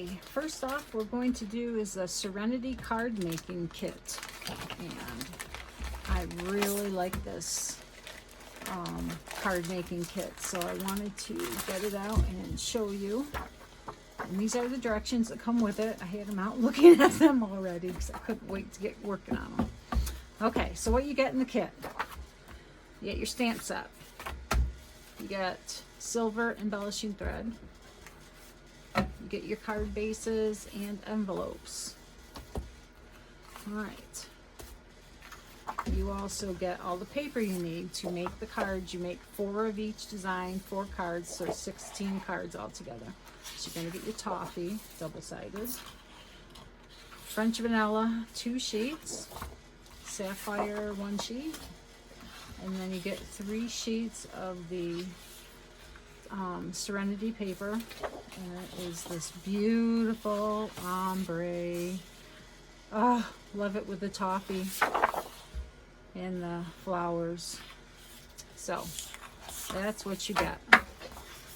Okay, first off, we're going to do is a Serenity Cardmaking kit, and I really like this card making kit, so I wanted to get it out and show you. And these are the directions that come with it. I had them out looking at them already because I couldn't wait to get working on them. Okay, so what you get in the kit? You get your stamp set. You get silver embellishing thread. You get your card bases and envelopes. All right. You also get all the paper you need to make the cards. You make 4 of each design, 4 cards, so 16 cards altogether. So you're going to get your toffee, double-sided. French vanilla, 2 sheets. Sapphire, 1 sheet. And then you get 3 sheets of the Serenity paper. And it is this beautiful ombre. Oh, love it with the toffee and the flowers. So that's what you get.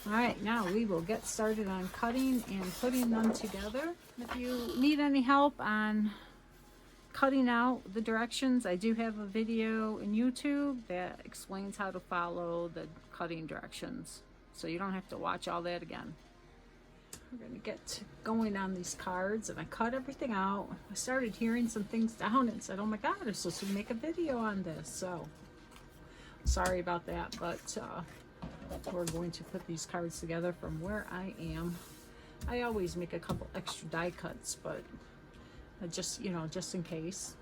All right, now we will get started on cutting and putting them together. If you need any help on cutting out the directions, I do have a video in YouTube that explains how to follow the cutting directions, so you don't have to watch all that again. We're going to get going on these cards, and I cut everything out. I started hearing some things down and said, oh my god, I'm supposed to make a video on this, so sorry about that, but we're going to put these cards together from where I am. I always make a couple extra die cuts, but just, you know, just in case.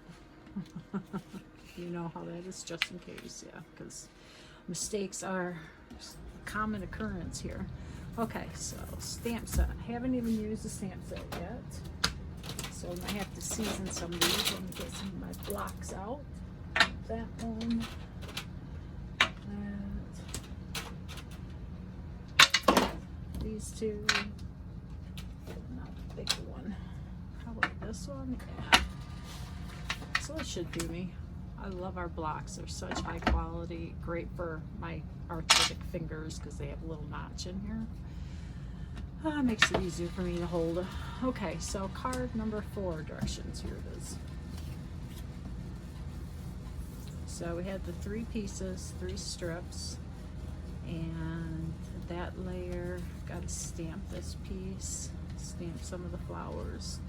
You know how that is, just in case, yeah, because mistakes are a common occurrence here. Okay, so stamp set. I haven't even used the stamp set yet, so I might have to season some of these. Let me get some of my blocks out. That one. That. These 2. Not the big one. How about this one? Yeah. So it should do me. I love our blocks. They're such high quality. Great for my arthritic fingers because they have a little notch in here. Makes it easier for me to hold. Okay, so card number 4, directions. Here it is. So we had the 3 pieces, 3 strips, and that layer, got to stamp this piece, stamp some of the flowers.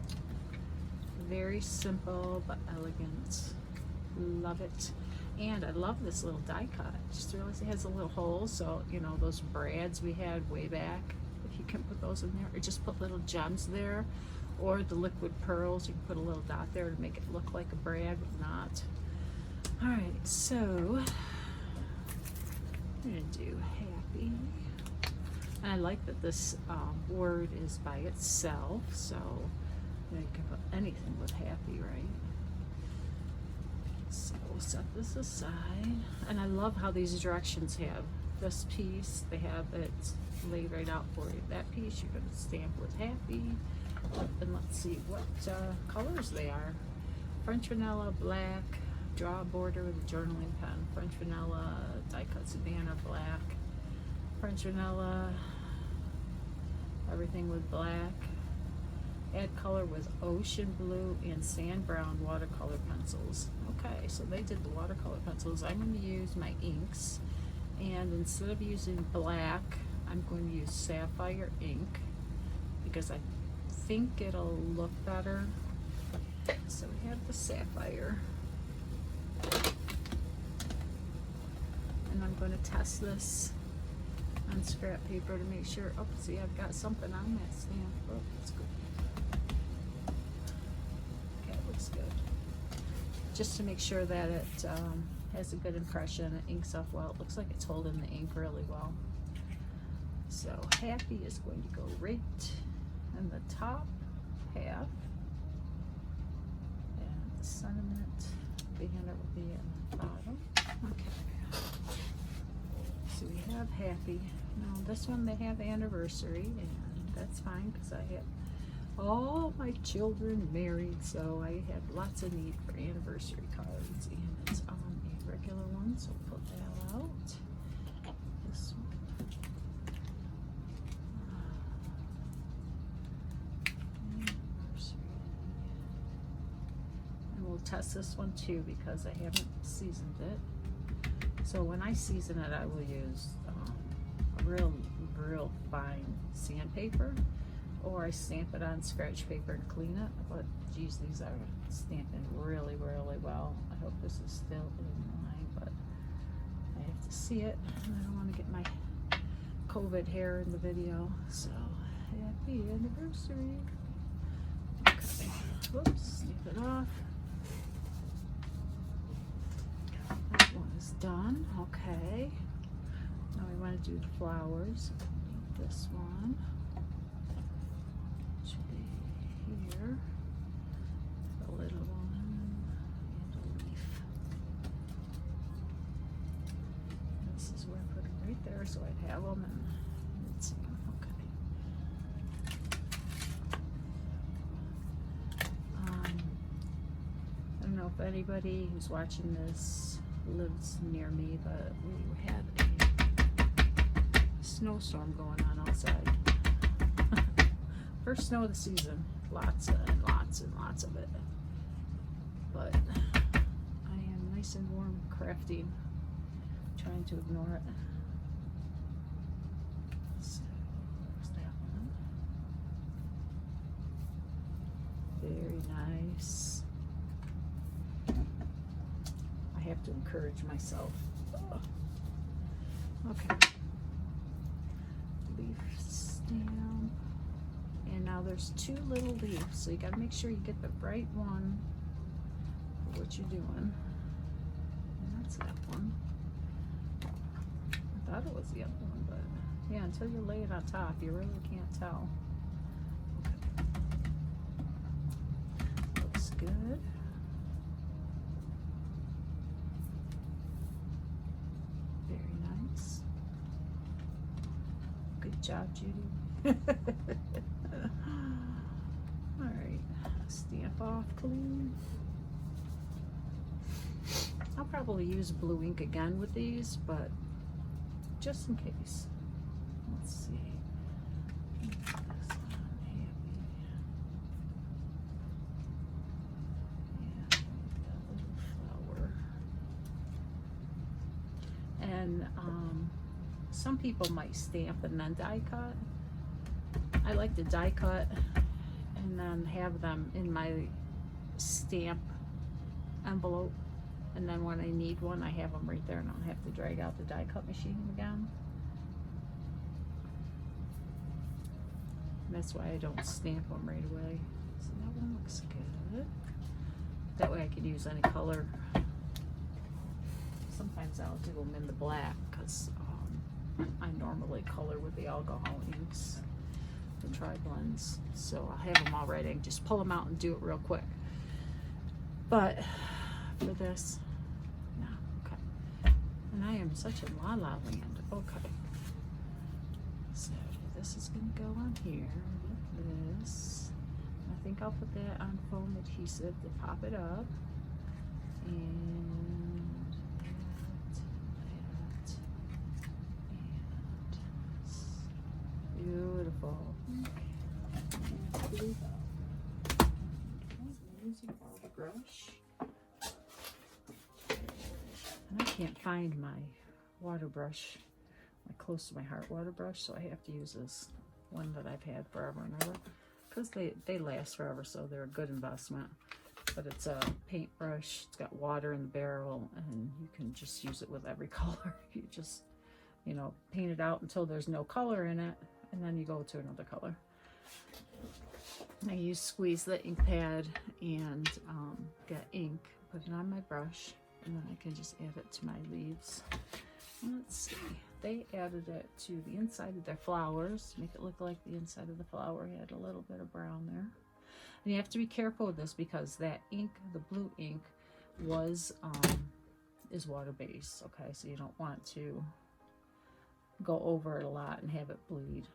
Very simple but elegant. Love it. And I love this little die cut. Just realized it has a little hole, so you know those brads we had way back, if you can put those in there, or just put little gems there, or the liquid pearls, you can put a little dot there to make it look like a brad but not. All right, so I'm gonna do happy. And I like that this word is by itself, so you can put anything with happy, right? So we'll set this aside. And I love how these directions have this piece, they have it laid right out for you. That piece you're going to stamp with happy. And let's see what colors they are. French vanilla, black, draw a border with a journaling pen. French vanilla, die cut Savannah, black. French vanilla, everything with black. Add color with ocean blue and sand brown watercolor pencils. Okay, so they did the watercolor pencils. I'm going to use my inks, and instead of using black, I'm going to use sapphire ink because I think it'll look better. So we have the sapphire, and I'm going to test this on scrap paper to make sure. Oh, see, I've got something on that stamp. Oh, that's good. Good, just to make sure that it has a good impression. It inks up well. It looks like it's holding the ink really well. So happy is going to go right in the top half, and the sentiment banner will be in the bottom. Okay, so we have happy. Now this one they have anniversary, and that's fine because I have all my children married, so I have lots of need for anniversary cards, and it's on a regular one, so we'll put that out. This one. test this one too because I haven't seasoned it. So when I season it, I will use a real fine sandpaper, or I stamp it on scratch paper and clean it. But geez, these are stamping really well. I hope this is still in line, but I have to see it. I don't want to get my COVID hair in the video. So happy anniversary. Okay. Whoops, stamp it off. That one is done. Okay. Now we want to do the flowers. This one should be here. The little one and a leaf. This is where I put them right there, so I'd have them and you'd see them. Okay. I don't know if anybody who's watching this lives near me, but we had a snowstorm going on outside. First snow of the season. Lots and lots of it. But I am nice and warm crafting, trying to ignore it. So there's that one. Very nice. I have to encourage myself. Ugh. Okay. Leaf stamp. And now there's two little leaves, so you got to make sure you get the right one for what you're doing. And that's that one. I thought it was the other one, but yeah, until you lay it on top, you really can't tell. Okay. Looks good. Good job, Judy. Alright, stamp off clean. I'll probably use blue ink again with these, but just in case. Let's see. This one, happy. Yeah, that little flower. And some people might stamp and then die cut. I like to die cut and then have them in my stamp envelope, and then when I need one, I have them right there and I don't have to drag out the die cut machine again. And that's why I don't stamp them right away. So that one looks good. That way I could use any color. Sometimes I'll do them in the black because I normally color with the alcohol inks, the tri-blends. So I'll have them all ready and just pull them out and do it real quick. But for this, no, okay. And I am such in La La Land. Okay. So this is gonna go on here with this. I think I'll put that on foam adhesive to pop it up. And beautiful. Using a brush. And I can't find my water brush, my close to my heart water brush, so I have to use this one that I've had forever and ever, because they last forever, so they're a good investment. But it's a paintbrush, it's got water in the barrel, and you can just use it with every color. You just, you know, paint it out until there's no color in it, and then you go to another color. I squeeze the ink pad and get ink, put it on my brush, and then I can just add it to my leaves. Let's see, they added it to the inside of their flowers, make it look like the inside of the flower had a little bit of brown there. And you have to be careful with this because that ink, the blue ink, is water-based, okay? So you don't want to go over it a lot and have it bleed.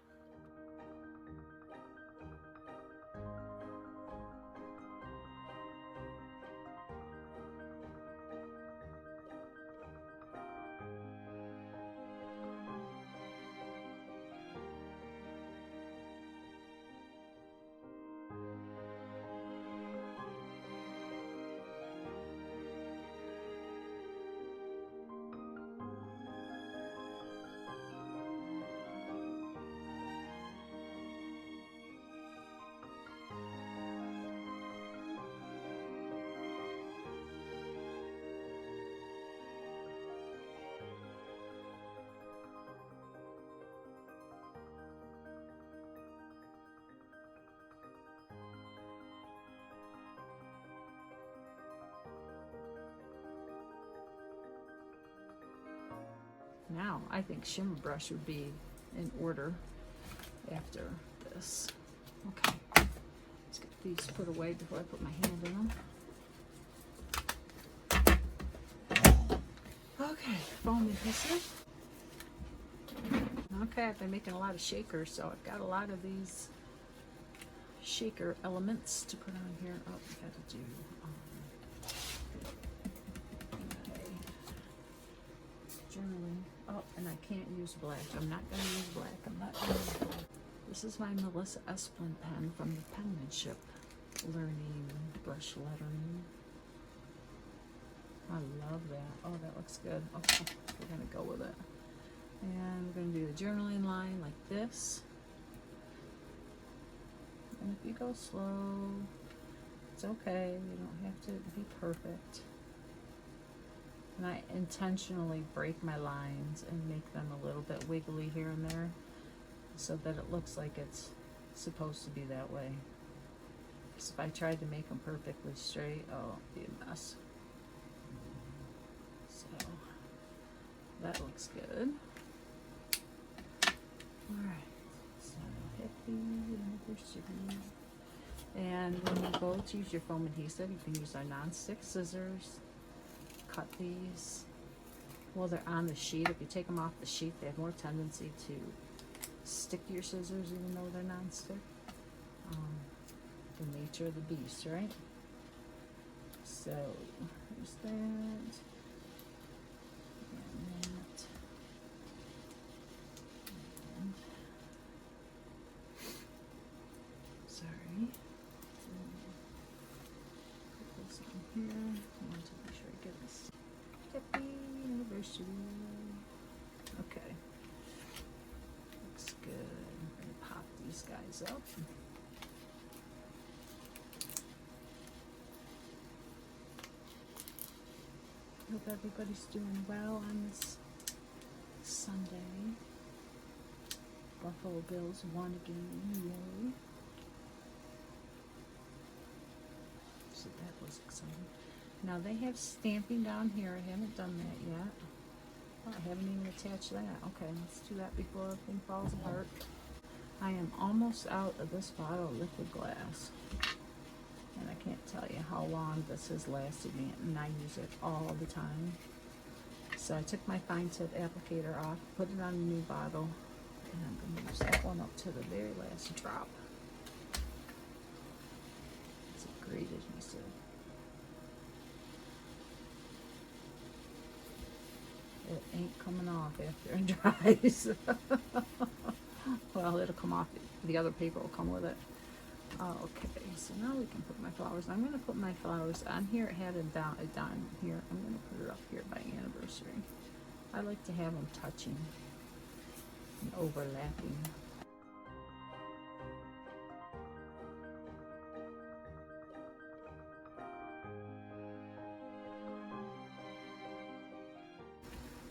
Now, I think shimmer brush would be in order after this. Okay, let's get these put away before I put my hand in them. Okay, foam adhesive. Okay, I've been making a lot of shakers, so I've got a lot of these shaker elements to put on here. Oh, I gotta do okay. Journaling. Oh, and I can't use black. I'm not gonna use black. I'm not gonna use black. This is my Melissa Esplin pen from the Penmanship Learning Brush Lettering. I love that. Oh, that looks good. Okay, we're gonna go with it. And we're going to do the journaling line like this. And if you go slow, it's okay. You don't have to be perfect. And I intentionally break my lines and make them a little bit wiggly here and there so that it looks like it's supposed to be that way. Because if I tried to make them perfectly straight, oh, it'd be a mess. So that looks good. Alright, so happy anniversary. And when you go to use your foam adhesive, you can use our non-stick scissors. Cut these while they're on the sheet. If you take them off the sheet, they have more tendency to stick to your scissors even though they're non-stick. The nature of the beast, right? So, here's that. And that. Sorry. Put this on here. I want to make sure I get this. Happy anniversary. Okay. Looks good. I'm going to pop these guys up. Hope everybody's doing well on this Sunday. Buffalo Bills won again, yay. So that was exciting. Now they have stamping down here. I haven't done that yet. Oh, I haven't even attached that. Okay, let's do that before everything falls apart. I am almost out of this bottle of liquid glass. And I can't tell you how long this has lasted me, and I use it all the time. So I took my fine tip applicator off, put it on a new bottle, and I'm going to use that one up to the very last drop. It's a great adhesive. It ain't coming off after it dries. Well, it'll come off. The other paper will come with it. Okay, so now we can put my flowers. I'm going to put my flowers on here. It had it down here. I'm going to put it up here by anniversary. I like to have them touching and overlapping.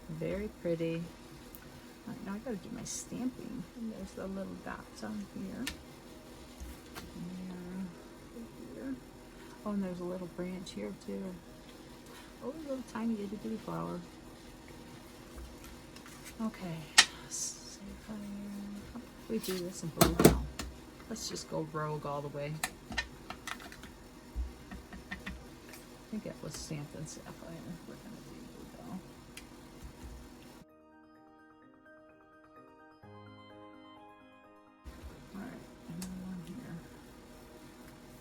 Very pretty. All right, now I got to do my stamping. And there's the little dots on here. Oh, and there's a little branch here too. Oh, a little tiny itty bitty flower. Okay, sapphire. We do this in blue now. Let's just go rogue all the way. I think it was stamped in sapphire. We're gonna do blue though. All right, another one here.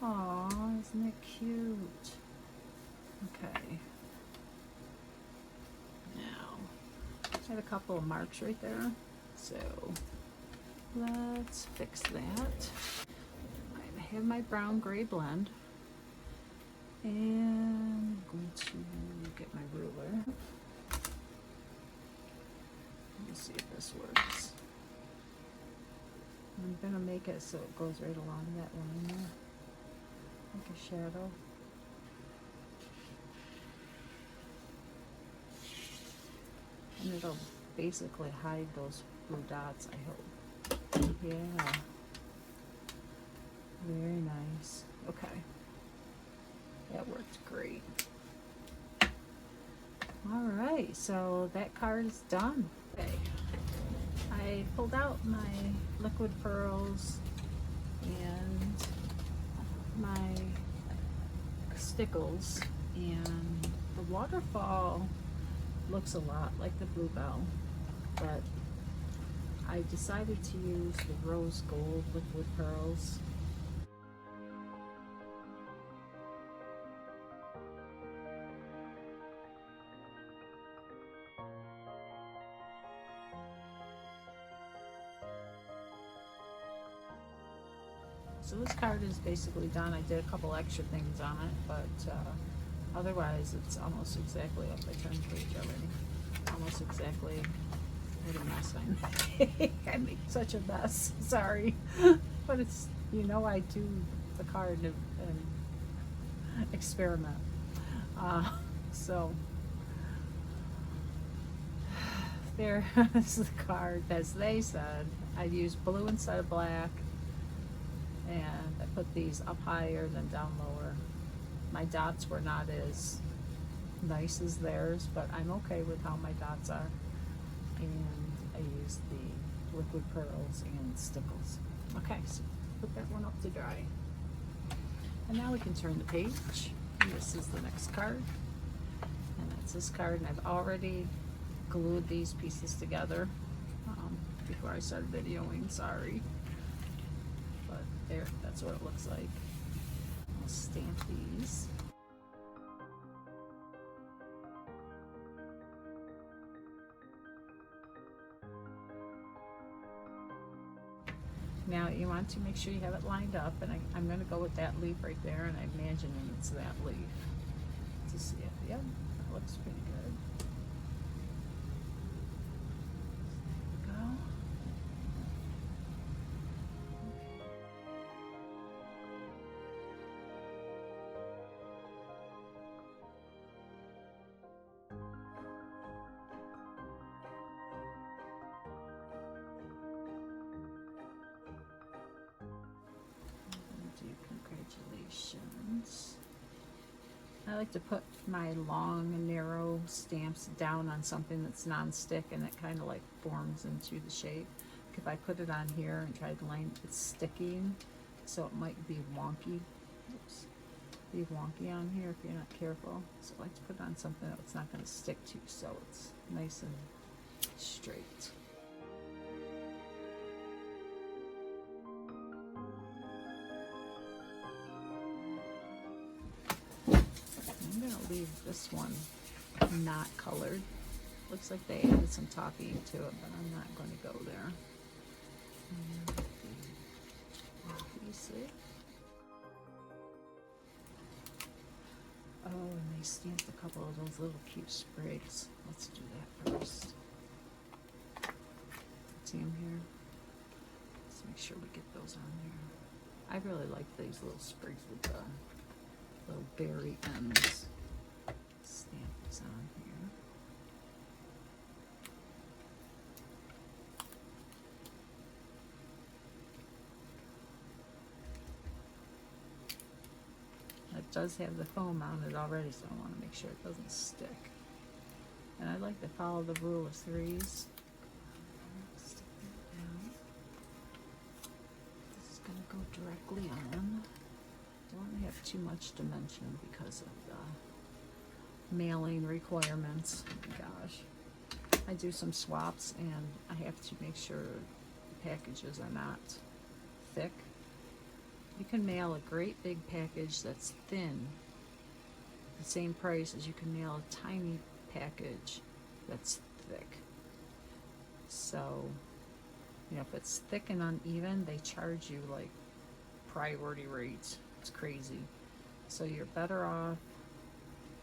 Aw, isn't that cute? Okay. Now, I had a couple of marks right there, so let's fix that. I have my brown gray blend, and I'm going to get my ruler. Let me see if this works. I'm going to make it so it goes right along that line there. Like a shadow. And it'll basically hide those blue dots, I hope. Yeah. Very nice. Okay. That worked great. Alright, so that card is done. pulled out my liquid pearls and my stickles, and the waterfall looks a lot like the bluebell, but I decided to use the rose gold liquid pearls. So this card is basically done. I did a couple extra things on it, but otherwise it's almost exactly up. I turned the page already. Almost exactly. What a mess I make such a mess. Sorry. But it's, you know, I do the card and experiment. So there is the card. As they said, I used blue instead of black. And I put these up higher than down lower. My dots were not as nice as theirs, but I'm okay with how my dots are. And I used the liquid pearls and stickles. Okay, so put that one up to dry. And now we can turn the page. And this is the next card. And that's this card. And I've already glued these pieces together before I started videoing, sorry. There, that's what it looks like. I'll stamp these. Now you want to make sure you have it lined up, and I'm going to go with that leaf right there, and I'm imagining it's that leaf. To see it. Yep, that looks pretty good. There we go. Congratulations. I like to put my long and narrow stamps down on something that's non-stick, and it kind of like forms into the shape. If I put it on here and try to line, it's sticking, so it might be wonky. Oops. Be wonky on here if you're not careful. So I like to put it on something that's not going to stick to, so it's nice and straight. I'm going to leave this one not colored. Looks like they added some topping to it, but I'm not going to go there. You see? Oh, and they stamped a couple of those little cute sprigs. Let's do that first. See them here? Let's make sure we get those on there. I really like these little sprigs with the little berry ends. Stamp this on here. It does have the foam on it already, so I want to make sure it doesn't stick. And I like to follow the rule of threes. Stick that down. This is going to go directly on. Don't want to have too much dimension because of the mailing requirements. Oh my gosh. I do some swaps, and I have to make sure the packages are not thick. You can mail a great big package that's thin, the same price as you can mail a tiny package that's thick. So, you know, if it's thick and uneven, they charge you like priority rates. It's crazy. So you're better off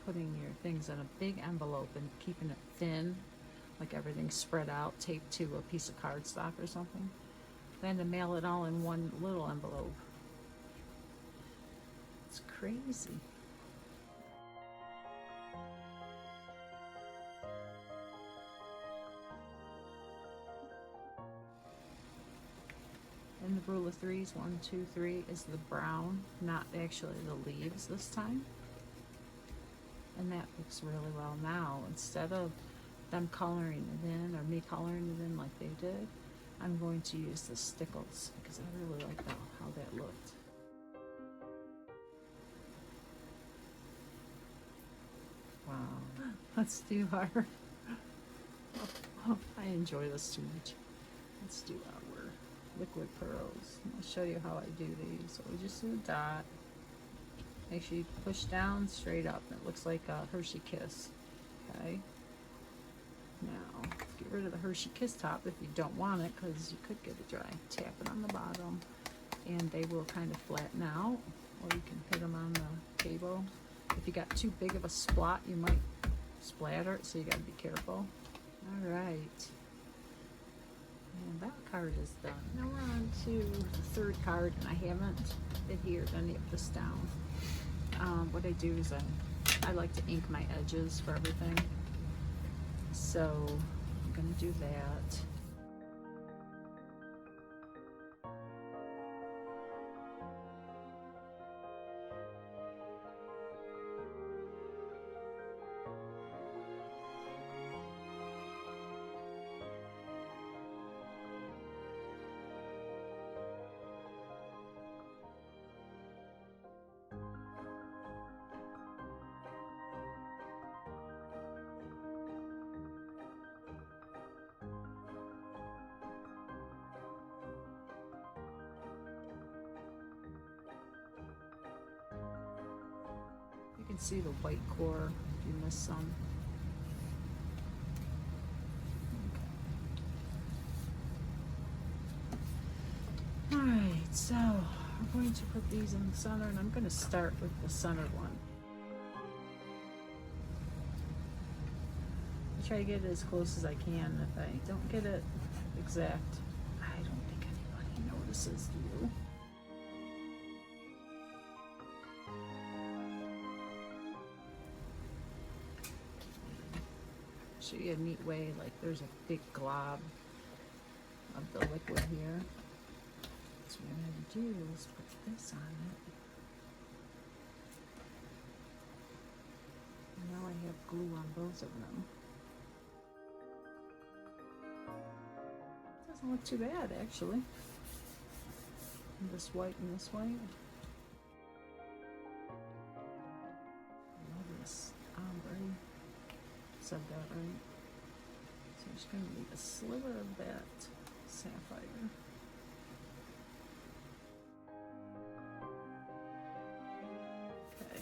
putting your things in a big envelope and keeping it thin, like everything's spread out, taped to a piece of cardstock or something, than to mail it all in one little envelope. It's crazy. And the rule of threes, 1, 2, 3, is the brown, not actually the leaves this time. And that looks really well now. Instead of them coloring it in, or me coloring it in like they did, I'm going to use the stickles because I really like how that looked. Wow, let's do our, I enjoy this too much. Let's do our liquid pearls. I'll show you how I do these. So we just do a dot. Make sure you push down straight up. It looks like a Hershey Kiss. Okay. Now, get rid of the Hershey Kiss top if you don't want it, because you could get it dry. Tap it on the bottom, and they will kind of flatten out, or you can hit them on the table. If you got too big of a splot, you might splatter it, so you got to be careful. All right. And that card is done. Now we're on to the third card, and I haven't adhered any of this down. What I do is I like to ink my edges for everything. So I'm going to do that. You can see the white core if you miss some. Okay. Alright, so we're going to put these in the center, and I'm going to start with the center one. I try to get it as close as I can. If I don't get it exact, I don't think anybody notices, do you? Show you a neat way, like there's a big glob of the liquid here. So what I'm going to do is put this on it. And now I have glue on both of them. Doesn't look too bad, actually. And this white and this white. I love this ombre. Said that right. So I'm just going to leave a sliver of that sapphire. Okay,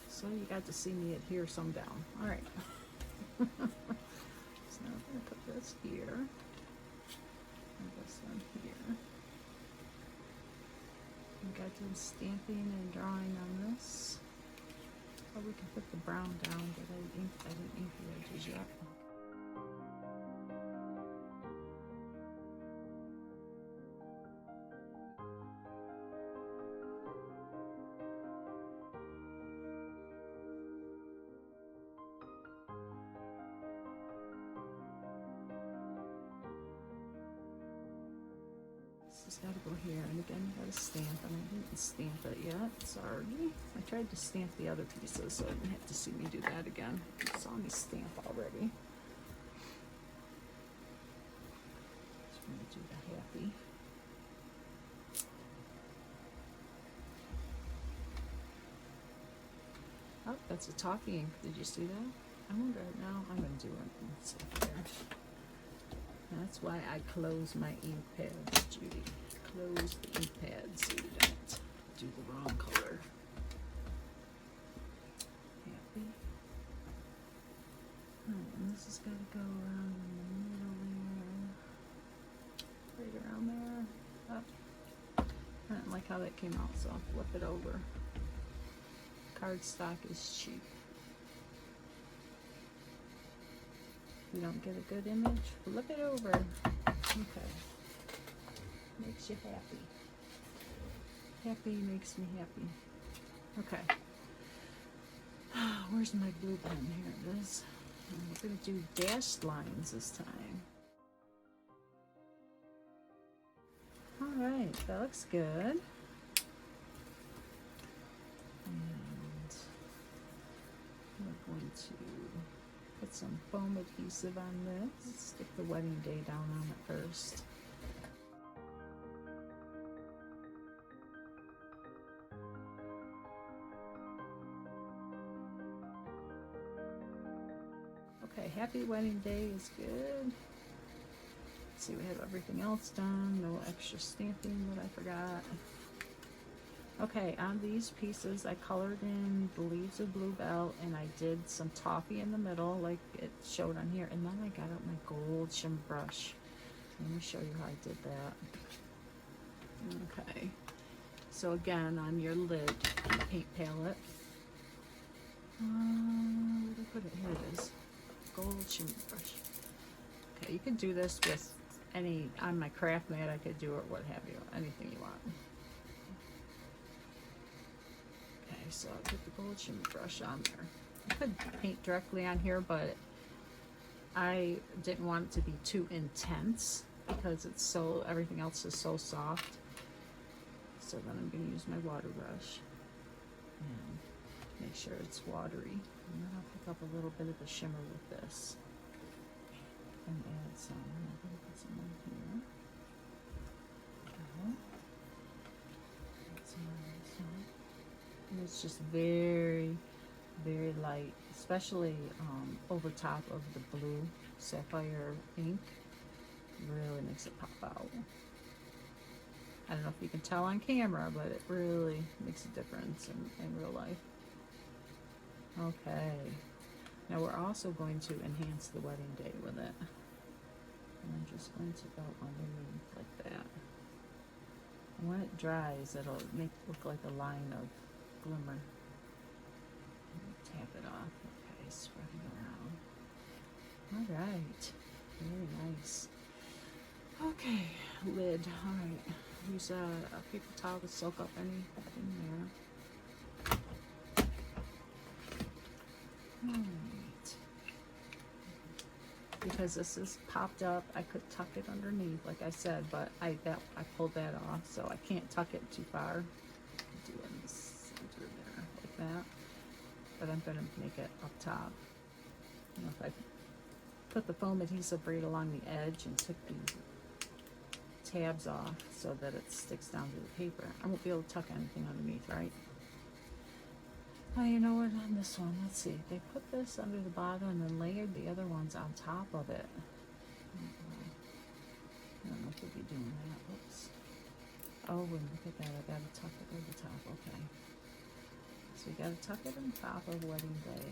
so you got to see me adhere some down. All right. So now I'm going to put this here, and this one here. I got to do stamping and drawing on this. Or we can put the brown down, but I didn't ink the edges yet. This has got to go here, and again, you got to stamp, and I didn't stamp it yet, sorry. I tried to stamp the other pieces, so I didn't have to see me do that again. You saw me stamp already. So I'm going to do the happy. Oh, that's a toffee ink. Did you see that? I wonder now. I'm going to do it. Let's see here. That's why I close my ink pads, Judy. Close the ink pads so you don't do the wrong color. Happy. Alright, and this has got to go around in the middle there. Right around there. Up. I didn't like how that came out, so I'll flip it over. Cardstock is cheap. If you don't get a good image, flip it over. Okay. Makes you happy. Happy makes me happy. Okay. Where's my blue pen? Here it is. And we're going to do dashed lines this time. Alright, that looks good. And we're going to put some foam adhesive on this. Stick the wedding day down on it first. Okay, happy wedding day is good. Let's see, we have everything else done. No extra stamping that I forgot. Okay, on these pieces, I colored in the leaves of bluebell, and I did some toffee in the middle, like it showed on here. And then I got out my gold shimmer brush. Let me show you how I did that. Okay, so again, on your lid paint palette, where did I put it? Here it is, gold shimmer brush. Okay, you can do this with any, on my craft mat I could do it, what have you, anything you want. Okay, so I put the gold shimmer brush on there. You could paint directly on here, but I didn't want it to be too intense because it's so, everything else is so soft. So then I'm going to use my water brush and make sure it's watery. And then I'll pick up a little bit of the shimmer with this and add some. I'm going to put some on here. Okay. Add some on this one. And it's just very, very light, especially over top of the blue sapphire ink. Really makes it pop out. I don't know if you can tell on camera, but it really makes a difference in real life. Okay, now we're also going to enhance the wedding day with it. And I'm just going to go underneath like that. And when it dries, it'll make it look like a line of glimmer. Tap it off. Okay, spread it around. All right, very nice. Okay, lid. All right, use a paper towel to soak up anything there. All right. Because this is popped up, I could tuck it underneath, like I said, but I pulled that off, so I can't tuck it too far. Do it in the center there, like that. But I'm gonna make it up top. You know, if I put the foam adhesive right along the edge and took these tabs off so that it sticks down to the paper, I won't be able to tuck anything underneath, right? Oh, you know what, on this one, let's see, they put this under the bottom and then layered the other ones on top of it. I don't know if we'll be doing that. Oops. Oh, and look at that, I gotta tuck it over the top. Okay, so we gotta tuck it on top of wedding day.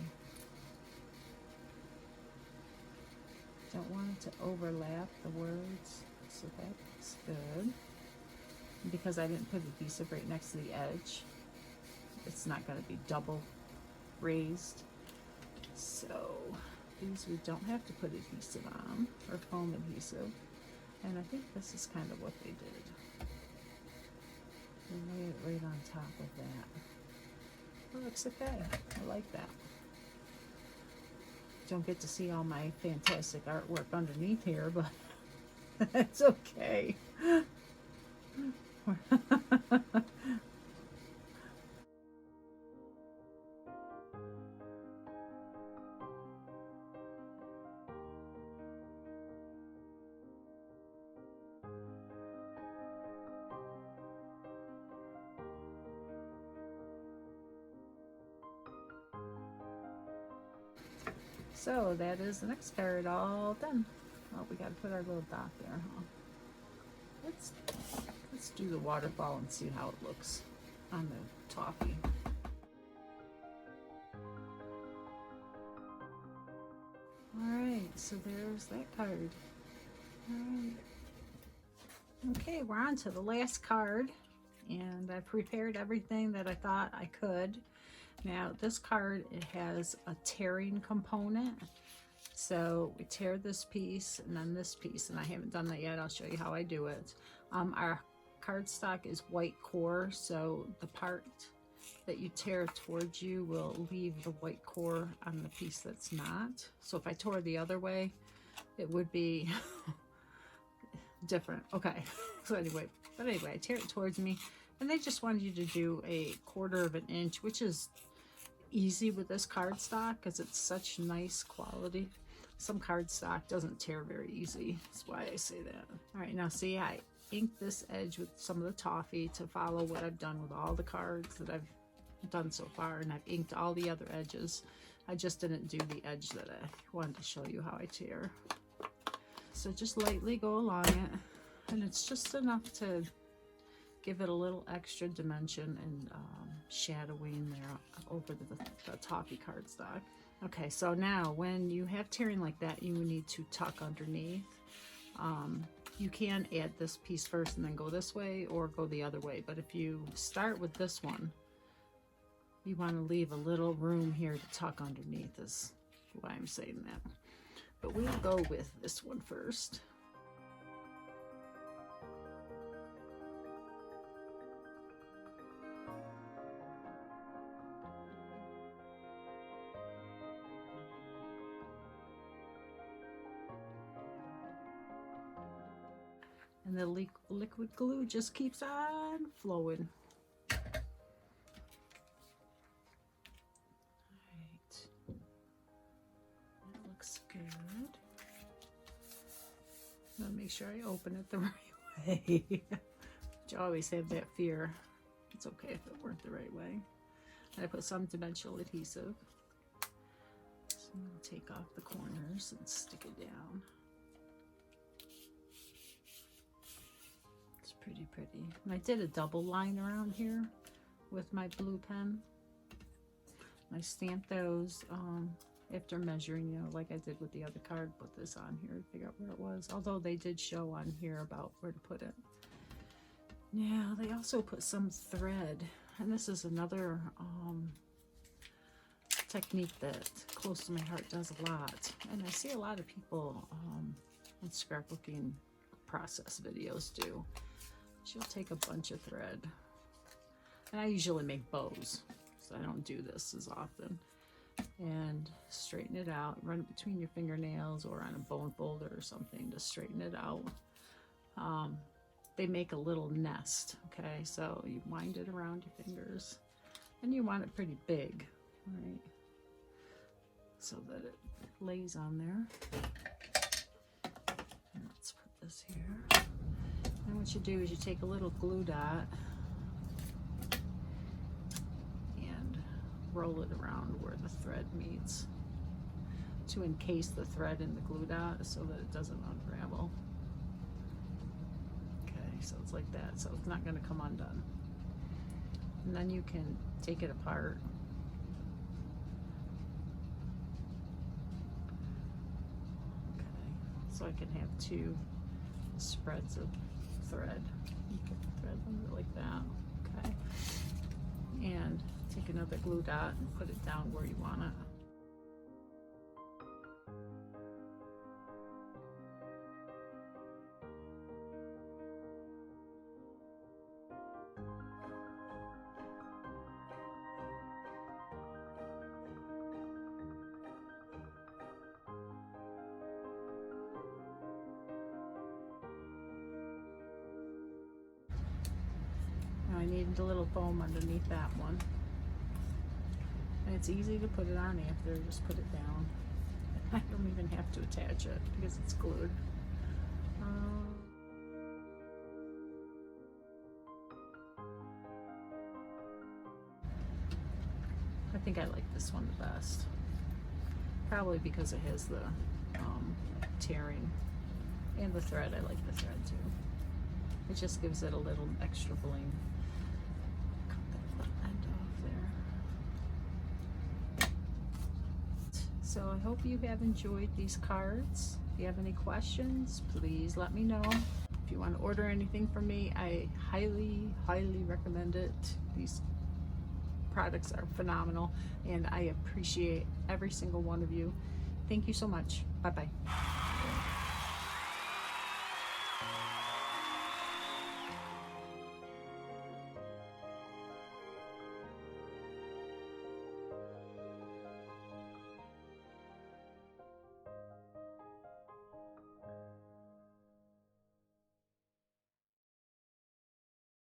Don't want it to overlap the words, so that's good. And because I didn't put adhesive right next to the edge, it's not going to be double raised. So these we don't have to put adhesive on, or foam adhesive. And I think this is kind of what they did. They lay it right on top of that. It looks okay. I like that. Don't get to see all my fantastic artwork underneath here, but that's okay. So that is the next card all done. Oh, we gotta put our little dot there, huh? Let's do the waterfall and see how it looks on the toffee. Alright, so there's that card. Alright. Okay, we're on to the last card, and I prepared everything that I thought I could. Now this card, it has a tearing component. So we tear this piece and then this piece, and I haven't done that yet. I'll show you how I do it. Our cardstock is white core, so the part that you tear towards you will leave the white core on the piece that's not. So if I tore the other way, it would be different. Okay, so anyway, I tear it towards me, and they just wanted you to do a 1/4 of an inch, which is easy with this cardstock because it's such nice quality. Some cardstock doesn't tear very easy. That's why I say that. All right, now see, I inked this edge with some of the toffee to follow what I've done with all the cards that I've done so far, and I've inked all the other edges. I just didn't do the edge that I wanted to show you how I tear. So just lightly go along it, and it's just enough to give it a little extra dimension and shadowing there over the toppy cardstock. Okay, so now when you have tearing like that, you need to tuck underneath. You can add this piece first and then go this way, or go the other way, but if you start with this one, you want to leave a little room here to tuck underneath, is why I'm saying that. But we'll go with this one first. And the liquid glue just keeps on flowing. Good. I'm gonna make sure I open it the right way. But you always have that fear. It's okay if it weren't the right way. I put some dimensional adhesive. So I'm gonna take off the corners and stick it down. It's pretty pretty. And I did a double line around here with my blue pen. I stamped those after measuring, you know, like I did with the other card. Put this on here to figure out where it was, although they did show on here about where to put it. Yeah, they also put some thread, and this is another technique that close to my heart does a lot, and I see a lot of people in scrapbooking process videos do. She'll take a bunch of thread, and I usually make bows, so I don't do this as often, and straighten it out, run it between your fingernails or on a bone folder or something to straighten it out. They make a little nest, okay? So you wind it around your fingers, and you want it pretty big, right? So that it lays on there. And let's put this here. And what you do is you take a little glue dot and roll it around where the thread meets to encase the thread in the glue dot so that it doesn't unravel. Okay, so it's like that, so it's not going to come undone. And then you can take it apart. Okay, so I can have two spreads of thread. You can thread them like that, okay? And take another glue dot and put it down where you want it. I needed a little foam underneath that one. And it's easy to put it on after, just put it down. I don't even have to attach it because it's glued. I think I like this one the best. Probably because it has the tearing and the thread. I like the thread too. It just gives it a little extra bling. Cut that little end off there. So I hope you have enjoyed these cards. If you have any questions, please let me know. If you want to order anything from me, I highly, highly recommend it. These products are phenomenal, and I appreciate every single one of you. Thank you so much. Bye-bye.